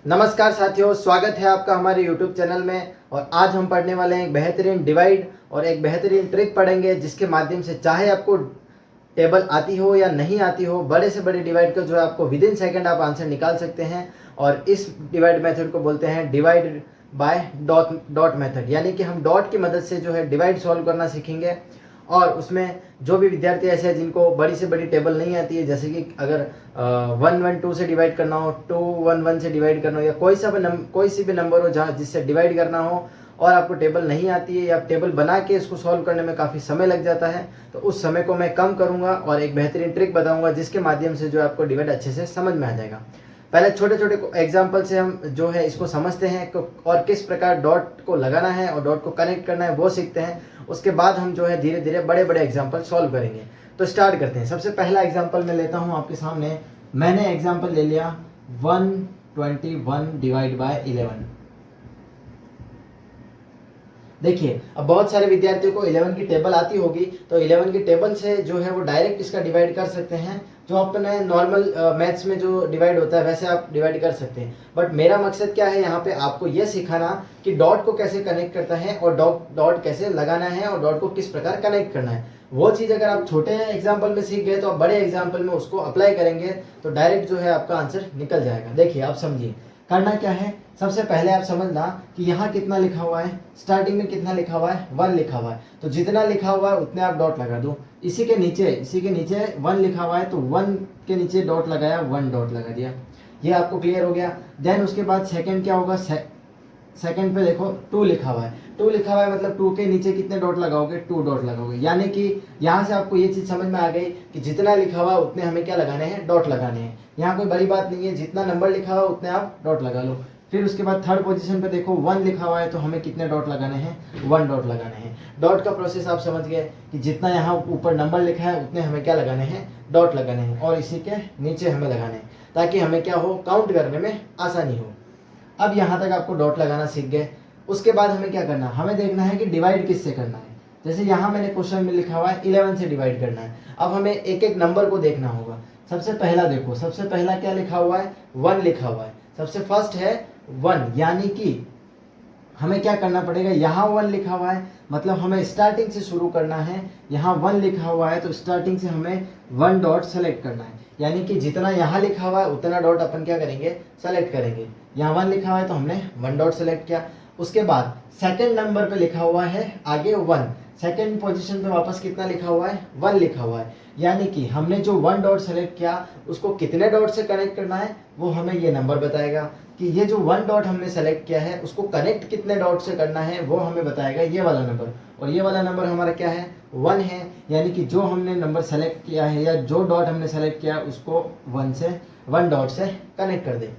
नमस्कार साथियों, स्वागत है आपका हमारे YouTube चैनल में। और आज हम पढ़ने वाले हैं एक बेहतरीन डिवाइड और एक बेहतरीन ट्रिक पढ़ेंगे, जिसके माध्यम से चाहे आपको टेबल आती हो या नहीं आती हो, बड़े से बड़े डिवाइड को जो है आपको विद इन सेकेंड आप आंसर निकाल सकते हैं। और इस डिवाइड मेथड को बोलते हैं डिवाइड बाय डॉट मेथड, यानी कि हम डॉट की मदद से जो है डिवाइड सॉल्व करना सीखेंगे। और उसमें जो भी विद्यार्थी ऐसे हैं जिनको बड़ी से बड़ी टेबल नहीं आती है, जैसे कि अगर 1 1 2 से डिवाइड करना हो, 2 1 1 से डिवाइड करना हो, या कोई सी भी नंबर हो जहाँ जिससे डिवाइड करना हो और आपको टेबल नहीं आती है, या टेबल बना के इसको सॉल्व करने में काफ़ी समय लग जाता है, तो उस समय को मैं कम करूँगा और एक बेहतरीन ट्रिक बताऊँगा, जिसके माध्यम से जो आपको डिवाइड अच्छे से समझ में आ जाएगा। पहले छोटे छोटे एग्जाम्पल से हम जो है इसको समझते हैं और किस प्रकार डॉट को लगाना है और डॉट को कनेक्ट करना है वो सीखते हैं। उसके बाद हम जो है धीरे धीरे बड़े बड़े एग्जाम्पल सॉल्व करेंगे। तो स्टार्ट करते हैं। सबसे पहला एग्जाम्पल मैं लेता हूँ आपके सामने। मैंने एग्जाम्पल ले लिया 121 डिवाइड बाय 11। देखिए, अब बहुत सारे विद्यार्थियों को 11 की टेबल आती होगी, तो 11 की टेबल से जो है वो डायरेक्ट इसका डिवाइड कर सकते हैं। जो अपने नॉर्मल मैथ्स में जो डिवाइड होता है वैसे आप डिवाइड कर सकते हैं। बट मेरा मकसद क्या है यहाँ पे, आपको ये सिखाना कि डॉट को कैसे कनेक्ट करता है और डॉट कैसे लगाना है और डॉट को किस प्रकार कनेक्ट करना है। वो चीज़ अगर आप छोटे एग्जाम्पल में सीख गए, तो आप बड़े एग्जाम्पल में उसको अप्लाई करेंगे तो डायरेक्ट जो है आपका आंसर निकल जाएगा। देखिए, आप समझिए करना क्या है। सबसे पहले आप समझना कि यहाँ कितना लिखा हुआ है। स्टार्टिंग में कितना लिखा हुआ है? 1 लिखा हुआ है, तो जितना लिखा हुआ है उतने आप डॉट लगा दो। इसी के नीचे 1 लिखा हुआ है, तो 1 के नीचे डॉट लगाया, 1 डॉट लगा दिया। ये आपको क्लियर हो गया। देन उसके बाद सेकंड क्या होगा? सेकंड पे देखो 2 लिखा हुआ है। 2 लिखा हुआ है मतलब 2 के नीचे कितने डॉट लगाओगे? 2 डॉट लगाओगे। यानी कि यहाँ से आपको ये चीज़ समझ में आ गई कि जितना लिखा हुआ उतने हमें क्या लगाने हैं? डॉट लगाने हैं। यहाँ कोई बड़ी बात नहीं है, जितना नंबर लिखा हुआ उतने आप डॉट लगा लो। फिर उसके बाद थर्ड पोजीशन पे देखो 1 लिखा हुआ है, तो हमें कितने डॉट लगाने हैं? 1 डॉट लगाने हैं। डॉट का प्रोसेस आप समझ गए कि जितना यहाँ ऊपर नंबर लिखा है उतने हमें क्या लगाने हैं? डॉट लगाने हैं। और इसी के नीचे हमें लगाने हैं, ताकि हमें क्या हो? काउंट करने में आसानी हो। अब यहाँ तक आपको डॉट लगाना सीख गए। उसके बाद हमें क्या करना है? हमें देखना है कि डिवाइड किससे करना है। जैसे यहाँ मैंने क्वेश्चन में लिखा हुआ है 11 से डिवाइड करना है। अब हमें एक एक नंबर को देखना होगा। सबसे पहला देखो, सबसे पहला क्या लिखा हुआ है? 1 लिखा हुआ है। सबसे फर्स्ट है 1, यानी कि हमें क्या करना पड़ेगा? यहाँ 1 लिखा हुआ है, मतलब हमें स्टार्टिंग से शुरू करना है। यहाँ 1 लिखा हुआ है, तो स्टार्टिंग से हमें 1 डॉट सेलेक्ट करना है। यानी कि जितना यहाँ लिखा हुआ है उतना डॉट अपन क्या करेंगे? सेलेक्ट करेंगे। यहाँ 1 लिखा हुआ है तो हमने 1 डॉट सेलेक्ट किया। उसके बाद सेकंड नंबर पे लिखा हुआ है आगे 1, सेकंड पोजीशन पे वापस कितना लिखा हुआ है? 1 लिखा हुआ है। यानी कि हमने जो 1 डॉट सेलेक्ट किया उसको कितने डॉट से कनेक्ट करना है वो हमें ये नंबर बताएगा। कि ये जो 1 डॉट हमने सेलेक्ट किया है उसको कनेक्ट कितने डॉट से करना है वो हमें बताएगा ये वाला नंबर। और ये वाला नंबर हमारा क्या है? 1 है। यानी कि जो हमने नंबर सेलेक्ट किया है या जो डॉट हमने सेलेक्ट किया उसको 1 डॉट से कनेक्ट कर दे।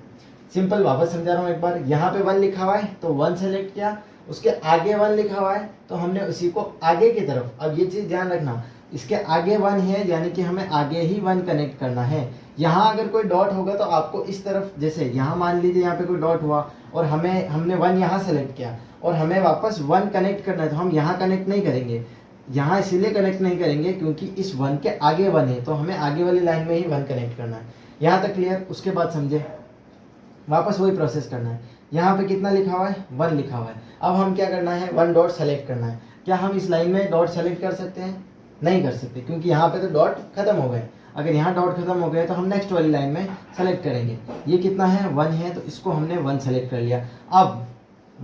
सिंपल, वापस समझा रहा हूँ एक बार। यहाँ पे 1 लिखा हुआ है तो 1 सेलेक्ट किया, उसके आगे 1 लिखा हुआ है तो हमने उसी को आगे की तरफ। अब ये चीज़ ध्यान रखना, इसके आगे 1 है यानी कि हमें आगे ही 1 कनेक्ट करना है। यहाँ अगर कोई डॉट होगा तो आपको इस तरफ, जैसे यहाँ मान लीजिए यहाँ पे कोई डॉट हुआ और हमने 1 यहाँ सेलेक्ट किया और हमें वापस 1 कनेक्ट करना है, तो हम यहाँ कनेक्ट नहीं करेंगे। यहाँ इसीलिए कनेक्ट नहीं करेंगे क्योंकि इस 1 के आगे 1 है, तो हमें आगे वाली लाइन में ही 1 कनेक्ट करना है। यहाँ तक क्लियर? उसके बाद समझे, वापस वही प्रोसेस करना है। यहाँ पे कितना लिखा हुआ है? 1 लिखा हुआ है। अब हम क्या करना है? 1 डॉट सेलेक्ट करना है। क्या हम इस लाइन में डॉट सेलेक्ट कर सकते हैं? नहीं कर सकते, क्योंकि यहाँ पे तो डॉट खत्म हो गए। अगर यहाँ डॉट खत्म हो गए तो हम नेक्स्ट वाली लाइन में सेलेक्ट करेंगे। ये कितना है? 1 है, तो इसको हमने 1 सेलेक्ट कर लिया। अब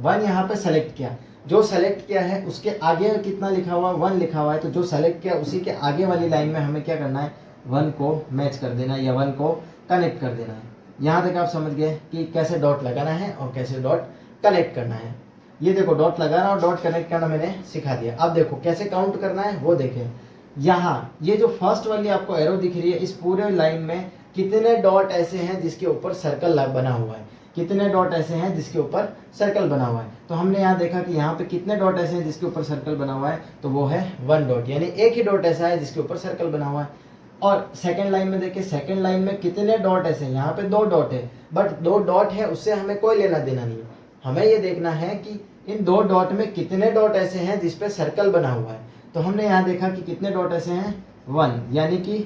1 यहाँ पे सेलेक्ट किया, जो सेलेक्ट किया है उसके आगे कितना लिखा हुआ? 1 लिखा हुआ है, तो जो सेलेक्ट किया उसी के आगे वाली लाइन में हमें क्या करना है? 1 को मैच कर देना है या 1 को कनेक्ट कर देना है। यहाँ तक आप समझ गए कि कैसे डॉट लगाना है और कैसे डॉट कनेक्ट करना है। ये देखो, डॉट लगाना और डॉट कनेक्ट करना मैंने सिखा दिया। अब देखो कैसे काउंट करना है वो देखें। यहाँ ये जो फर्स्ट वाली आपको एरो दिख रही है, इस पूरे लाइन में कितने डॉट ऐसे हैं जिसके ऊपर सर्कल बना हुआ है? कितने डॉट ऐसे हैं जिसके ऊपर सर्कल बना हुआ है? तो हमने यहाँ देखा कि यहाँ पे कितने डॉट ऐसे हैं जिसके ऊपर सर्कल बना हुआ है, तो वो है 1 डॉट, यानी एक ही डॉट ऐसा है जिसके ऊपर सर्कल बना हुआ है। और सेकंड लाइन में देखिए, सेकंड लाइन में कितने डॉट ऐसे हैं? यहाँ पे 2 डॉट है, बट 2 डॉट है उससे हमें कोई लेना देना नहीं है। हमें ये देखना है कि इन 2 डॉट में कितने डॉट ऐसे हैं जिसपे सर्कल बना हुआ है। तो हमने यहाँ देखा कि कितने डॉट ऐसे हैं? 1, यानी कि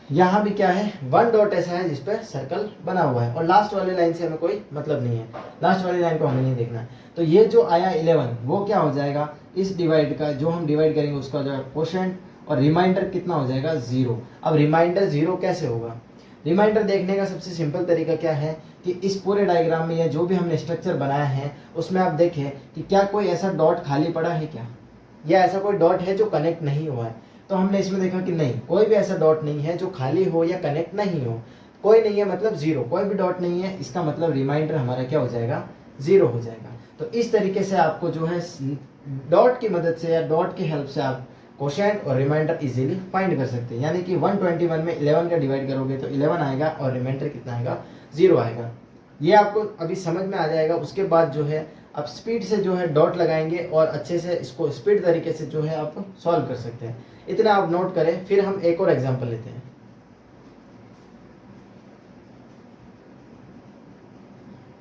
यहाँ भी क्या है, वन डॉट ऐसा है जिस पे सर्कल बना हुआ है, और लास्ट वाली लाइन से हमें कोई मतलब नहीं है, लास्ट वाली लाइन को हमें नहीं देखना है। तो ये जो आया 11 वो क्या हो जाएगा, इस डिवाइड का जो हम डिवाइड करेंगे उसका जो है क्वोशंट, और रिमाइंडर कितना हो जाएगा 0। अब रिमाइंडर 0 कैसे होगा, रिमाइंडर देखने का सबसे सिंपल तरीका क्या है कि इस पूरे डायग्राम में या जो भी हमने स्ट्रक्चर बनाया है उसमें आप देखें कि क्या कोई ऐसा डॉट खाली पड़ा है क्या, या ऐसा कोई डॉट है जो कनेक्ट नहीं हुआ है। तो हमने इसमें देखा कि नहीं, कोई भी ऐसा डॉट नहीं है जो खाली हो या कनेक्ट नहीं हो, कोई नहीं है मतलब 0, कोई भी डॉट नहीं है, इसका मतलब रिमाइंडर हमारा क्या हो जाएगा, 0 हो जाएगा। तो इस तरीके से आपको जो है डॉट की मदद से या डॉट की हेल्प से आप क्वोशंट और रिमाइंडर इजीली फाइंड कर सकते हैं। यानी कि 121 में 11 का डिवाइड करोगे तो 11 आएगा और रिमाइंडर कितना आएगा, 0 आएगा। ये आपको अभी समझ में आ जाएगा। उसके बाद जो है आप स्पीड से जो है डॉट लगाएंगे और अच्छे से इसको स्पीड तरीके से जो है आप सॉल्व कर सकते हैं। इतना आप नोट करें, फिर हम एक और एग्जांपल लेते हैं।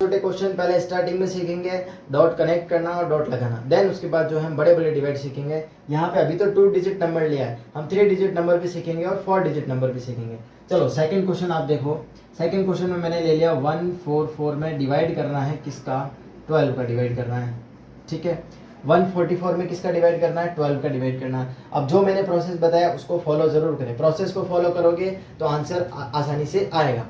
छोटे क्वेश्चन पहले स्टार्टिंग में सीखेंगे, डॉट कनेक्ट करना और डॉट लगाना, देन उसके बाद जो है हम बड़े बड़े डिवाइड सीखेंगे। यहाँ पे अभी तो 2 डिजिट नंबर लिया है, हम 3 डिजिट नंबर भी सीखेंगे और 4 डिजिट नंबर भी सीखेंगे। चलो सेकंड क्वेश्चन आप देखो, सेकंड क्वेश्चन में मैंने ले लिया 144 में डिवाइड करना है किसका, 12 का डिवाइड करना है, ठीक है। 144 में किसका डिवाइड करना है, 12 का डिवाइड करना है। अब जो मैंने प्रोसेस बताया उसको फॉलो जरूर करें, प्रोसेस को फॉलो करोगे तो आंसर आसानी से आएगा।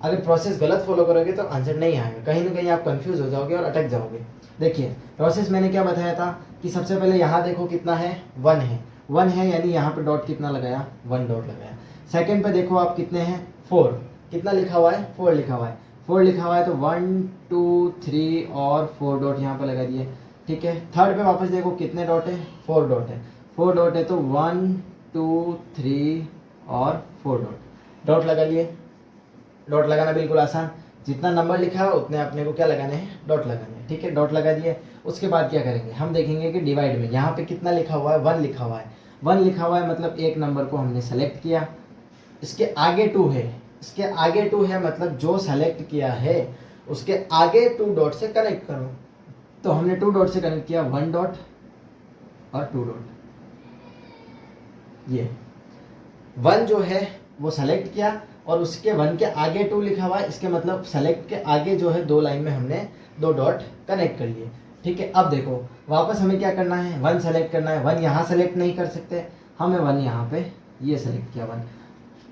अगर प्रोसेस गलत फॉलो करोगे तो आंसर नहीं आएगा, कहीं ना कहीं आप कंफ्यूज हो जाओगे और अटक जाओगे। देखिए प्रोसेस मैंने क्या बताया था कि सबसे पहले यहाँ देखो कितना है, 1 है, 1 है यानी यहाँ पे डॉट कितना लगाया, 1 डॉट लगाया। सेकंड पे देखो आप कितने हैं, 4, कितना लिखा हुआ है, 4 लिखा हुआ है, 4 लिखा हुआ है तो 1 2 3 और 4 डॉट यहाँ पे लगा दिए, ठीक है। थर्ड पे वापस देखो कितने डॉट है, 4 डॉट है, 4 डॉट है तो 1 2 3 और 4 डॉट, डॉट लगा लिए। डॉट लगाना बिल्कुल आसान, जितना नंबर लिखा है उतने अपने को क्या लगाने हैं, डॉट लगाने हैं, ठीक है। डॉट लगा दिए, उसके बाद क्या करेंगे, हम देखेंगे कि डिवाइड में यहाँ पे कितना लिखा हुआ है, 1 लिखा हुआ है, 1 लिखा हुआ है मतलब एक नंबर को हमने सेलेक्ट किया, इसके आगे 2 है, इसके आगे 2 है मतलब जो सेलेक्ट किया है उसके आगे 2 डॉट से कनेक्ट करो। तो हमने 2 डॉट से कनेक्ट किया, 1 डॉट और 2 डॉट, ये 1 जो है वो सेलेक्ट किया और उसके 1 के आगे 2 लिखा हुआ है, इसके मतलब सेलेक्ट के आगे जो है 2 लाइन में हमने 2 डॉट कनेक्ट कर लिए, ठीक है। अब देखो वापस हमें क्या करना है, 1 सेलेक्ट करना है, 1 यहाँ सेलेक्ट नहीं कर सकते, हमें 1 यहाँ पे ये सेलेक्ट किया 1।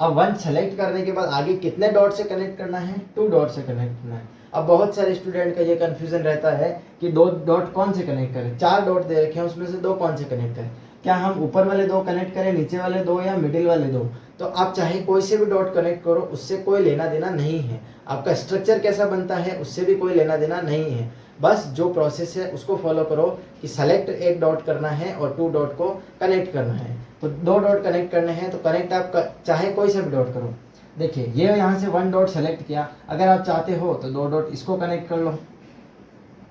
अब 1 सेलेक्ट करने के बाद आगे कितने डॉट से कनेक्ट करना है, 2 डॉट से कनेक्ट करना है। अब बहुत सारे स्टूडेंट का ये कंफ्यूजन रहता है कि 2 डॉट कौन से कनेक्ट करें, 4 डॉट दे रखे हैं उसमें से 2 कौन से कनेक्ट करें, क्या हम ऊपर वाले 2 कनेक्ट करें, नीचे वाले 2 या मिडिल वाले 2। तो आप चाहे कोई से भी डॉट कनेक्ट करो, उससे कोई लेना देना नहीं है, आपका स्ट्रक्चर कैसा बनता है उससे भी कोई लेना देना नहीं है। बस जो प्रोसेस है उसको फॉलो करो कि सेलेक्ट एक डॉट करना है और 2 डॉट को कनेक्ट करना है। तो 2 डॉट कनेक्ट करने हैं तो कनेक्ट आप चाहे कोई सा भी डॉट करो। देखिए ये यहाँ से 1 डॉट सेलेक्ट किया, अगर आप चाहते हो तो 2 डॉट इसको कनेक्ट कर लो,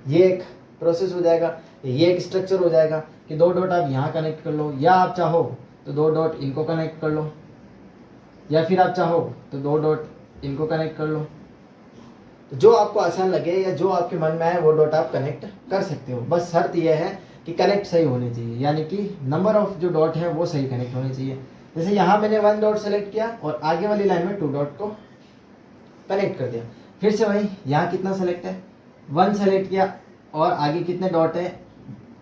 ये एक प्रोसेस हो जाएगा, ये एक स्ट्रक्चर हो जाएगा कि 2 डॉट आप यहाँ कनेक्ट कर लो, या आप चाहो तो 2 डॉट इनको कनेक्ट कर लो, या फिर आप चाहो तो 2 डॉट इनको कनेक्ट कर लो। तो जो आपको आसान लगे या जो आपके मन में आए वो डॉट आप कनेक्ट कर सकते हो। बस शर्त यह है कि कनेक्ट सही होनी चाहिए, यानी कि नंबर ऑफ जो डॉट है वो सही कनेक्ट होने चाहिए। जैसे यहाँ मैंने 1 डॉट सेलेक्ट किया और आगे वाली लाइन में 2 डॉट को कनेक्ट कर दिया। फिर से वही, यहाँ कितना सेलेक्ट है, 1 सेलेक्ट किया और आगे कितने डॉट है,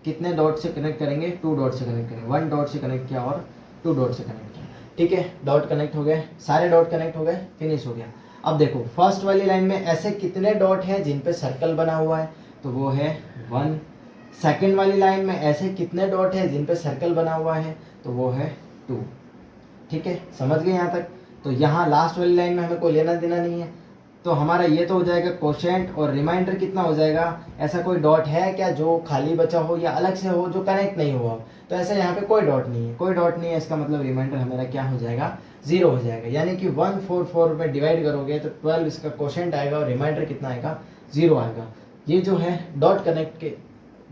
कितने डॉट से कनेक्ट करेंगे, 2 डॉट से कनेक्ट करेंगे, 1 डॉट से कनेक्ट किया और 2 डॉट से कनेक्ट किया, ठीक है। डॉट कनेक्ट हो गए, सारे डॉट कनेक्ट हो गए, फिनिश हो गया। अब देखो फर्स्ट वाली लाइन में ऐसे कितने डॉट हैं जिन पे सर्कल बना हुआ है, तो वो है 1। सेकंड वाली लाइन में ऐसे कितने डॉट हैं जिन पे सर्कल बना हुआ है, तो वो है 2, ठीक है। समझ गए यहाँ तक। तो यहाँ लास्ट वाली लाइन में हमें कोई लेना देना नहीं है, तो हमारा ये तो हो जाएगा क्वोशंट, और रिमाइंडर कितना हो जाएगा, ऐसा कोई डॉट है क्या जो खाली बचा हो या अलग से हो जो कनेक्ट नहीं हुआ हो, तो ऐसा यहाँ पे कोई डॉट नहीं है, कोई डॉट नहीं है, इसका मतलब रिमाइंडर हमारा क्या हो जाएगा, 0 हो जाएगा। यानी कि 144 में डिवाइड करोगे तो 12 इसका क्वोशंट आएगा और रिमाइंडर कितना आएगा, 0 आएगा। ये जो है डॉट कनेक्ट के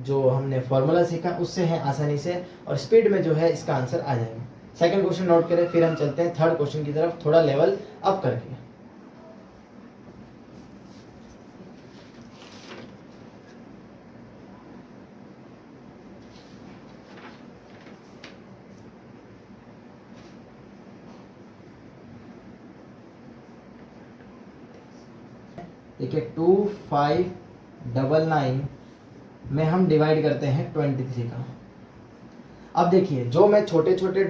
जो हमने फॉर्मूला सीखा उससे है आसानी से, और स्पीड में जो है इसका आंसर आ जाएगा। सेकंड क्वेश्चन नोट करें, फिर हम चलते हैं थर्ड क्वेश्चन की तरफ थोड़ा लेवल अप करके। देखिए 2599 में हम डिवाइड करते हैं 23 का। अब देखिए जो मैं छोटे छोटे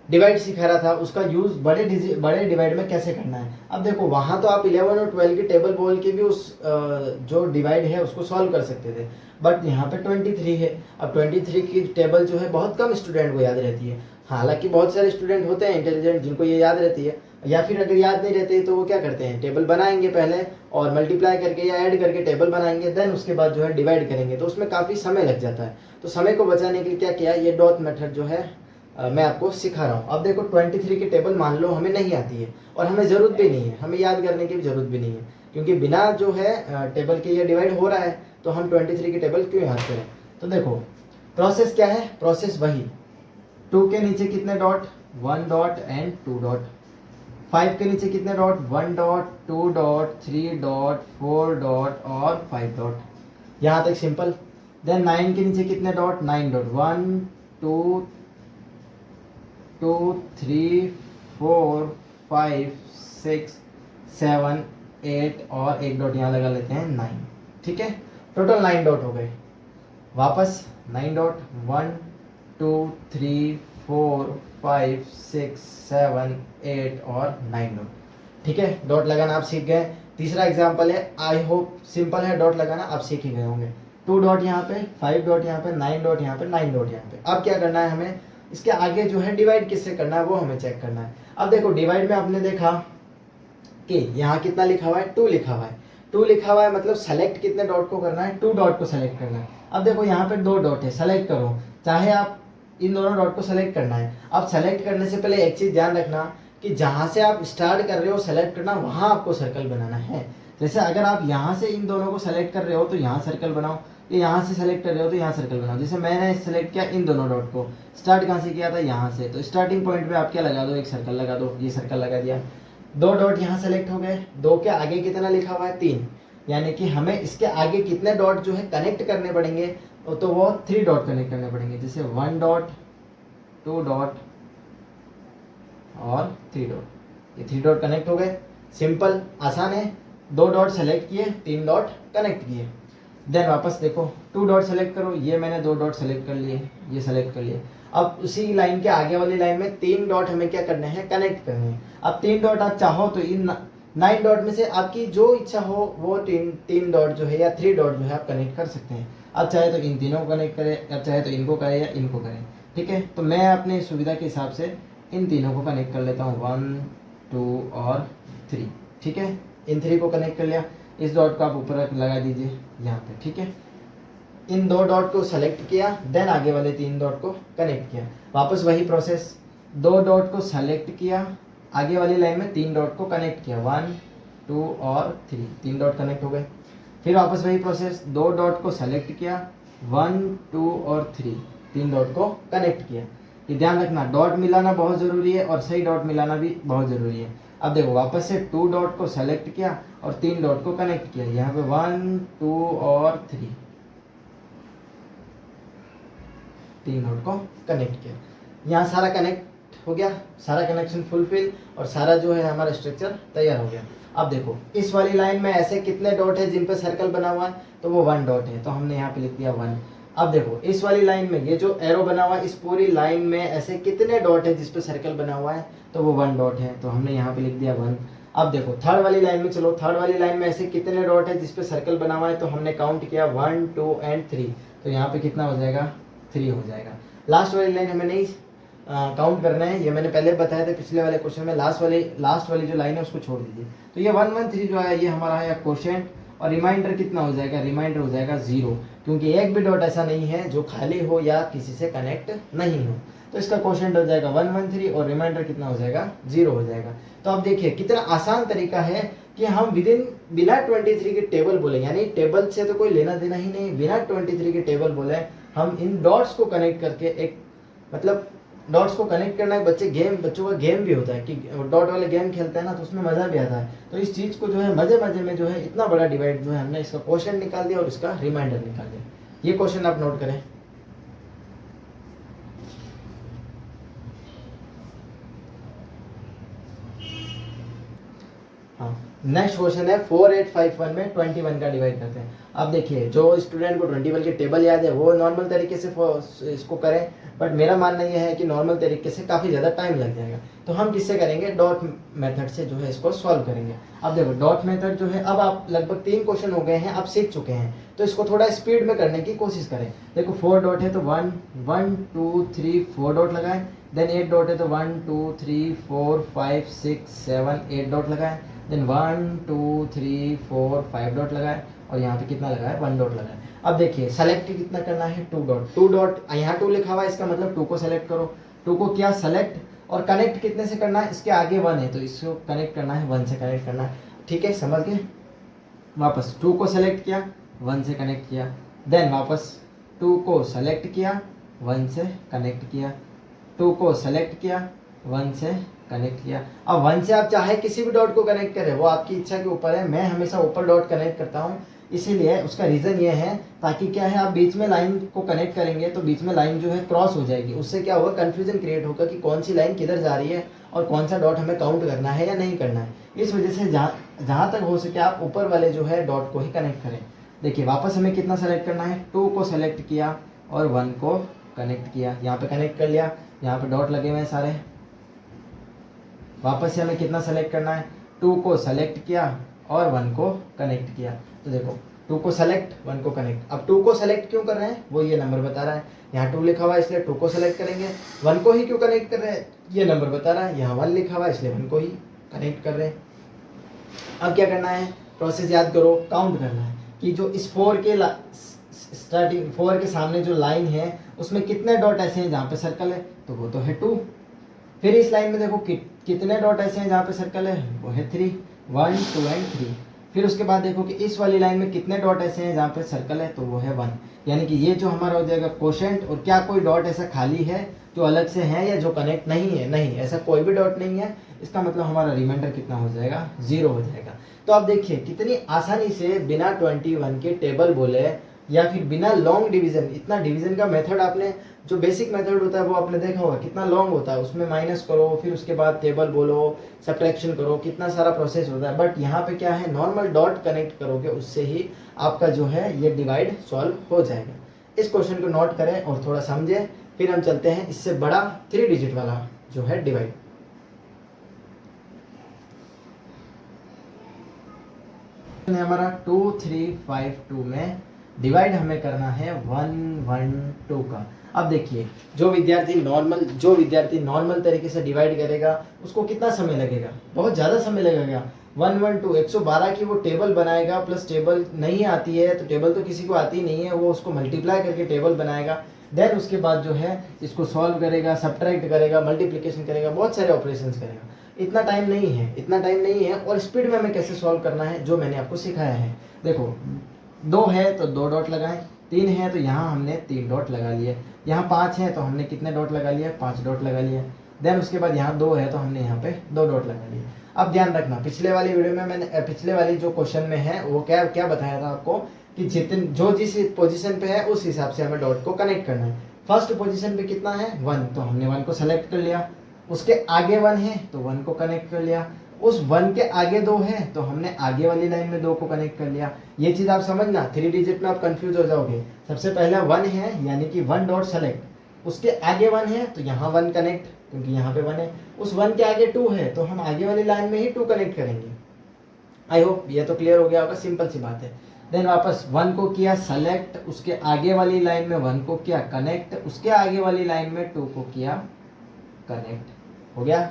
डिवाइड सिखा रहा था उसका यूज बड़े डिवाइड में कैसे करना है। अब देखो वहां तो आप 11 और 12 की टेबल बोल के भी उस जो डिवाइड है उसको सॉल्व कर सकते थे, बट यहाँ पे 23 है। अब 23 की टेबल जो है बहुत कम स्टूडेंट को याद रहती है। हालांकि बहुत सारे स्टूडेंट होते हैं इंटेलिजेंट जिनको ये याद रहती है, या फिर अगर याद नहीं रहती तो वो क्या करते हैं, टेबल बनाएंगे पहले और मल्टीप्लाई करके या ऐड करके टेबल बनाएंगे, देन उसके बाद जो है डिवाइड करेंगे, तो उसमें काफ़ी समय लग जाता है। तो समय को बचाने के लिए क्या किया, ये डॉट मेथड जो है मैं आपको सिखा रहा हूँ। अब देखो 23 की टेबल मान लो हमें नहीं आती है और हमें ज़रूरत भी नहीं है, हमें याद करने की भी ज़रूरत भी नहीं है, क्योंकि बिना जो है टेबल के ये डिवाइड हो रहा है, तो हम 23 की टेबल क्यों याद करें। तो देखो प्रोसेस क्या है, प्रोसेस वही 2 के नीचे कितने डॉट, 1 डॉट एंड 2 डॉट। 5 के नीचे कितने dot, 1 dot, 2 dot, 3 dot, 4 dot और 5 डॉट। यहाँ तक सिंपल। देन 9 के नीचे कितने डॉट, 9 डॉट, 1 2 2 3 4 5 6 7 8 और एक डॉट यहाँ लगा लेते हैं 9। ठीक है, टोटल 9 डॉट हो गए। वापस 9 डॉट, 1 2 3 4 5 6 7 8 और 9 डॉट। ठीक है, डॉट लगाना आप सीख गए। तीसरा एग्जांपल है, आई होप सिंपल है, डॉट लगाना आप सीख ही गए होंगे। 2 डॉट यहाँ पे, 5 डॉट यहाँ पे, 9 डॉट यहाँ पे, 9 डॉट यहाँ पे। अब क्या करना है हमें, इसके आगे जो है डिवाइड किससे करना है वो हमें चेक करना है। अब देखो डिवाइड में आपने देखा कि यहाँ कितना लिखा हुआ है, 2 लिखा हुआ है। 2 लिखा हुआ है मतलब सेलेक्ट कितने डॉट को करना है, 2 डॉट को सेलेक्ट करना है। अब देखो यहाँ पे 2 डॉट है, सेलेक्ट करो, चाहे आप इन दोनों डॉट को सेलेक्ट करना है। अब सेलेक्ट करने से पहले एक चीज ध्यान रखना कि जहां से आप स्टार्ट कर रहे हो सेलेक्ट करना, वहां आपको सर्कल बनाना है। जैसे अगर आप यहाँ से इन दोनों को सेलेक्ट कर रहे हो तो यहाँ सर्कल बनाओ, या यहाँ से सेलेक्ट कर रहे हो तो यहाँ सर्कल बनाओ। जैसे मैंने सेलेक्ट किया इन दोनों डॉट को, स्टार्ट कहाँ से किया था, यहाँ से, तो स्टार्टिंग पॉइंट पे आप क्या लगा दो, एक सर्कल लगा दो, ये सर्कल लगा दिया। 2 डॉट यहाँ सेलेक्ट हो गए, 2 के आगे कितना लिखा हुआ है, 3, यानी कि हमें इसके आगे कितने डॉट जो है कनेक्ट करने पड़ेंगे, तो वो 3 डॉट कनेक्ट करने पड़ेंगे। जैसे 1 डॉट, 2 डॉट और 3 डॉट, ये 3 डॉट कनेक्ट हो गए। सिंपल, आसान है। 2 डॉट सेलेक्ट किए, 3 डॉट कनेक्ट किए। देन वापस देखो 2 डॉट सेलेक्ट करो, ये मैंने 2 डॉट सेलेक्ट कर लिए, ये सेलेक्ट कर लिए। अब उसी लाइन के आगे वाली लाइन में 3 डॉट हमें क्या करने हैं, कनेक्ट करने हैं। अब 3 डॉट आप चाहो तो इन 9 डॉट में से आपकी जो इच्छा हो वो 3 डॉट जो है या 3 डॉट जो है आप कनेक्ट कर सकते हैं। अब चाहे तो इन तीनों को कनेक्ट करें, अब चाहे तो इनको करें या इनको करें। ठीक है, तो मैं अपने सुविधा के हिसाब से इन तीनों को कनेक्ट कर लेता हूँ, 1 2 और 3। ठीक है, इन 3 को कनेक्ट कर लिया। इस डॉट को आप ऊपर लगा दीजिए यहाँ पे। ठीक है, इन 2 डॉट को सेलेक्ट किया, देन आगे वाले 3 डॉट को कनेक्ट किया। वापस वही प्रोसेस, 2 डॉट को सेलेक्ट किया, आगे वाली लाइन में 3 डॉट को कनेक्ट किया, 1 2 और 3 डॉट कनेक्ट हो गए। फिर वापस वही प्रोसेस, 2 डॉट को सेलेक्ट किया, 1 2 और 3 डॉट को कनेक्ट किया। ये ध्यान रखना, डॉट मिलाना बहुत ज़रूरी है और सही डॉट मिलाना भी बहुत ज़रूरी है। अब देखो वापस से 2 डॉट को सेलेक्ट किया और 3 डॉट को कनेक्ट किया, यहाँ पे 1 2 और 3 डॉट को कनेक्ट किया। यहाँ सारा कनेक्ट हो गया, सारा कनेक्शन फुलफिल और सारा जो है हमारा स्ट्रक्चर तैयार हो गया। अब देखो इस वाली लाइन में ऐसे कितने डॉट है जिन पे सर्कल बना हुआ है, तो वो 1 डॉट है, तो हमने यहाँ पे लिख दिया 1। अब देखो इस वाली लाइन में ये जो एरो बना हुआ है, इस पूरी लाइन में ऐसे कितने डॉट है जिस पे सर्कल बना हुआ है, तो वो 1 डॉट है, तो हमने यहाँ पे लिख दिया 1। अब देखो थर्ड वाली लाइन में चलो, थर्ड वाली लाइन में ऐसे कितने डॉट है जिस पे सर्कल बना हुआ है, तो हमने काउंट किया 1 2 एंड 3, तो यहाँ पे कितना हो जाएगा, 3 हो जाएगा। लास्ट वाली लाइन हमें नहीं काउंट करना है, ये मैंने पहले बताया था पिछले वाले क्वेश्चन में। लास्ट वाली जो लाइन है उसको छोड़ दीजिए। तो ये 1 1 3 जो है ये हमारा है क्वोशिएंट, और रिमाइंडर कितना हो जाएगा, रिमाइंडर हो जाएगा 0, क्योंकि एक भी डॉट ऐसा नहीं है जो खाली हो या किसी से कनेक्ट नहीं हो। तो इसका क्वोशिएंट हो जाएगा 1 1 3 और रिमाइंडर कितना हो जाएगा, 0 हो जाएगा। तो अब देखिए कितना आसान तरीका है कि हम बिना 23 की टेबल बोले, यानी टेबल से तो कोई लेना देना ही नहीं, बिना 23 की टेबल बोले हम इन डॉट्स को कनेक्ट करके एक, मतलब डॉट्स को कनेक्ट करना एक बच्चों का गेम भी होता है कि डॉट वाले गेम खेलते हैं ना, तो उसमें मज़ा भी आता है। तो इस चीज़ को जो है मज़े मज़े में जो है इतना बड़ा डिवाइड जो है हमने इसका क्वोशिएंट निकाल दिया और इसका रिमाइंडर निकाल दिया। ये क्वेश्चन आप नोट करें। हाँ नेक्स्ट क्वेश्चन है 4851 में 21 का डिवाइड करते हैं। अब देखिए जो स्टूडेंट को 21 की टेबल याद है वो नॉर्मल तरीके से इसको करें, बट मेरा मानना यह है कि नॉर्मल तरीके से काफ़ी ज़्यादा टाइम लग जाएगा। तो हम किससे करेंगे, डॉट मेथड से जो है इसको सॉल्व करेंगे। अब देखो डॉट मेथड जो है, अब आप लगभग 3 क्वेश्चन हो गए हैं, आप सीख चुके हैं, तो इसको थोड़ा स्पीड में करने की कोशिश करें। देखो 4 डॉट है तो 1 1 2 3 4 डॉट लगाएं। देन 8 डॉट है तो 1 2 3 4 5 6 7 8 डॉट लगाएं। देन 1 2 3 4 5 डॉट लगाए और यहाँ पे कितना लगाए 1 डॉट लगाए। अब देखिए सेलेक्ट कितना करना है 2 डॉट। 2 डॉट यहाँ 2 लिखा हुआ है, इसका मतलब 2 को सेलेक्ट करो। 2 को किया सेलेक्ट, और कनेक्ट कितने से करना है, इसके आगे 1 है तो इसको कनेक्ट करना है 1 से कनेक्ट करना है। ठीक है, समझ गए। वापस 2 को सेलेक्ट किया 1 से कनेक्ट किया, देन वापस 2 को सेलेक्ट किया 1 से कनेक्ट किया, 2 को सेलेक्ट किया 1 से कनेक्ट किया। अब 1 से आप चाहे किसी भी डॉट को कनेक्ट करें, वो आपकी इच्छा के ऊपर है। मैं हमेशा ऊपर डॉट कनेक्ट करता हूँ, इसीलिए उसका रीज़न ये है ताकि क्या है, आप बीच में लाइन को कनेक्ट करेंगे तो बीच में लाइन जो है क्रॉस हो जाएगी, उससे क्या होगा कन्फ्यूजन क्रिएट होगा कि कौन सी लाइन किधर जा रही है और कौन सा डॉट हमें काउंट करना है या नहीं करना है। इस वजह से जहाँ तक हो सके आप ऊपर वाले जो है डॉट को ही कनेक्ट करें। देखिए वापस हमें कितना सेलेक्ट करना है, 2 को सेलेक्ट किया और 1 को कनेक्ट किया, यहाँ पे कनेक्ट कर लिया, यहाँ पे डॉट लगे हुए हैं सारे। वापस से हमें कितना सेलेक्ट करना है, 2 को सेलेक्ट किया और 1 को कनेक्ट किया। तो देखो 2 को सेलेक्ट 1 को कनेक्ट। अब 2 को सेलेक्ट क्यों कर रहे हैं वो ये नंबर बता रहा है, यहाँ 2 लिखा हुआ है इसलिए 2 को सेलेक्ट करेंगे। 1 को ही क्यों कनेक्ट कर रहे हैं ये नंबर बता रहा है, यहाँ 1 लिखा हुआ है इसलिए 1 को ही कनेक्ट कर रहे हैं। अब क्या करना है, प्रोसेस याद करो, काउंट करना है कि जो इस 4 के स्टार्टिंग 4 के सामने जो लाइन है उसमें कितने डॉट ऐसे हैं जहाँ पे सर्कल है, तो वो तो है 2। फिर इस लाइन में देखो कितने डॉट ऐसे हैं जहाँ पे सर्कल है, वो है 3, 1 2 एंड 3। फिर उसके बाद देखो कि इस वाली लाइन में कितने डॉट ऐसे हैं जहाँ पे सर्कल है, तो वो है 1। यानी कि ये जो हमारा हो जाएगा कोशेंट। और क्या कोई डॉट ऐसा खाली है जो अलग से है या जो कनेक्ट नहीं है, नहीं, ऐसा कोई भी डॉट नहीं है। इसका मतलब हमारा रिमाइंडर कितना हो जाएगा, 0 हो जाएगा। तो आप देखिए कितनी आसानी से बिना 21 के टेबल बोले या फिर बिना लॉन्ग डिवीजन, इतना डिवीजन का मेथड आपने, जो बेसिक मेथड होता है वो आपने देखा होगा कितना लॉन्ग होता है, उसमें माइनस करो फिर उसके बाद टेबल बोलो, सब्ट्रैक्शन करो, कितना सारा प्रोसेस होता है। बट यहाँ पे क्या है, नॉर्मल डॉट कनेक्ट करोगे उससे ही आपका जो है ये डिवाइड सॉल्व हो जाएगा। इस क्वेश्चन को नोट करें और थोड़ा समझें, फिर हम चलते हैं इससे बड़ा 3 डिजिट वाला जो है डिवाइड। हमारा 2352 में डिवाइड हमें करना है 112 का। अब देखिए जो विद्यार्थी नॉर्मल तरीके से डिवाइड करेगा उसको कितना समय लगेगा, बहुत ज़्यादा समय लगेगा। 112 112 की वो टेबल बनाएगा, प्लस टेबल नहीं आती है तो टेबल तो किसी को आती नहीं है, वो उसको मल्टीप्लाई करके टेबल बनाएगा। देन उसके बाद जो है इसको सॉल्व करेगा, सब्ट्रैक्ट करेगा, मल्टीप्लिकेशन करेगा, बहुत सारे ऑपरेशंस करेगा। इतना टाइम नहीं है। और स्पीड में हमें कैसे सॉल्व करना है जो मैंने आपको सिखाया है। देखो 2 है तो 2 डॉट लगाएं, 3 है तो यहाँ हमने 3 डॉट लगा लिए, यहाँ 5 है तो हमने कितने डॉट लगा लिया, 5 डॉट लगा लिया। देन उसके बाद यहाँ 2 है तो हमने यहाँ पे 2 डॉट लगा लिए। अब ध्यान रखना, पिछले वाली वीडियो में मैंने पिछले वाली जो क्वेश्चन में है वो क्या बताया था आपको कि जिस पोजीशन पे है उस हिसाब से हमें डॉट को कनेक्ट करना है। फर्स्ट पोजीशन पे कितना है 1, तो हमने 1 को सेलेक्ट कर लिया। उसके आगे 1 है तो 1 को कनेक्ट कर लिया। उस 1 के आगे 2 है तो हमने आगे वाली लाइन में 2 को कनेक्ट कर लिया। ये चीज़ आप समझना, 3 डिजिट में आप कंफ्यूज हो जाओगे। सबसे पहले 1 है यानी कि 1 डॉट सेलेक्ट, उसके आगे 1 है तो यहाँ 1 कनेक्ट क्योंकि यहाँ पे 1 है। उस 1 के आगे 2 है तो हम आगे वाली लाइन में ही 2 कनेक्ट करेंगे। आई होप ये तो क्लियर हो गया होगा, सिंपल सी बात है। देन वापस 1 को किया सेलेक्ट, उसके आगे वाली लाइन में 1 को किया कनेक्ट, उसके आगे वाली लाइन में 2 को किया कनेक्ट। हो गया,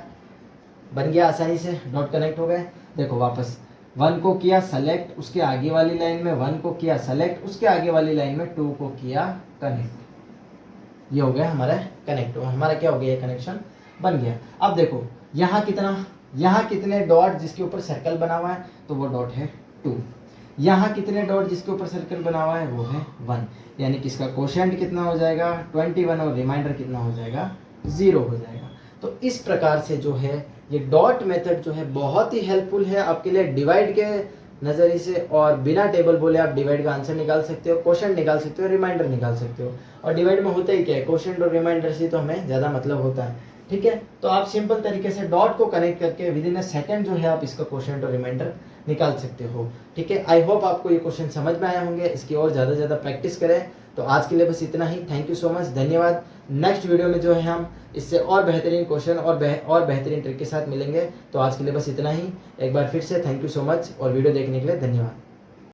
बन गया आसानी से, डॉट कनेक्ट हो गए। देखो वापस 1 को किया सेलेक्ट, उसके आगे वाली लाइन में 1 को किया सेलेक्ट, उसके आगे वाली लाइन में 2 को किया कनेक्ट। ये हो गया हमारा कनेक्ट, हमारा क्या हो गया, कनेक्शन बन गया। अब देखो यहाँ कितने डॉट जिसके ऊपर सर्कल बना हुआ है तो वो डॉट है 2। यहाँ कितने डॉट जिसके ऊपर सर्कल बना हुआ है वो है 1, यानी कि इसका कोशेंट कितना हो जाएगा 21 और रिमाइंडर कितना हो जाएगा 0 हो जाएगा। तो इस प्रकार से जो है ये डॉट मेथड जो है बहुत ही हेल्पफुल है आपके लिए डिवाइड के नज़रिए से। और बिना टेबल बोले आप डिवाइड का आंसर निकाल सकते हो, क्वेश्चन निकाल सकते हो, रिमाइंडर निकाल सकते हो। और डिवाइड में होता ही क्या है, क्वेश्चन और रिमाइंडर से तो हमें ज़्यादा मतलब होता है। ठीक है, तो आप सिंपल तरीके से डॉट को कनेक्ट करके विद इन अ सेकंड जो है आप इसका क्वोशंट और रिमाइंडर निकाल सकते हो। ठीक है, आई होप आपको ये क्वेश्चन समझ में आए होंगे, इसकी और ज़्यादा से ज़्यादा प्रैक्टिस करें। तो आज के लिए बस इतना ही, थैंक यू सो मच, धन्यवाद। नेक्स्ट वीडियो में जो है हम इससे और बेहतरीन क्वेश्चन और बेहतरीन ट्रिक के साथ मिलेंगे। तो आज के लिए बस इतना ही, एक बार फिर से थैंक यू सो मच और वीडियो देखने के लिए धन्यवाद।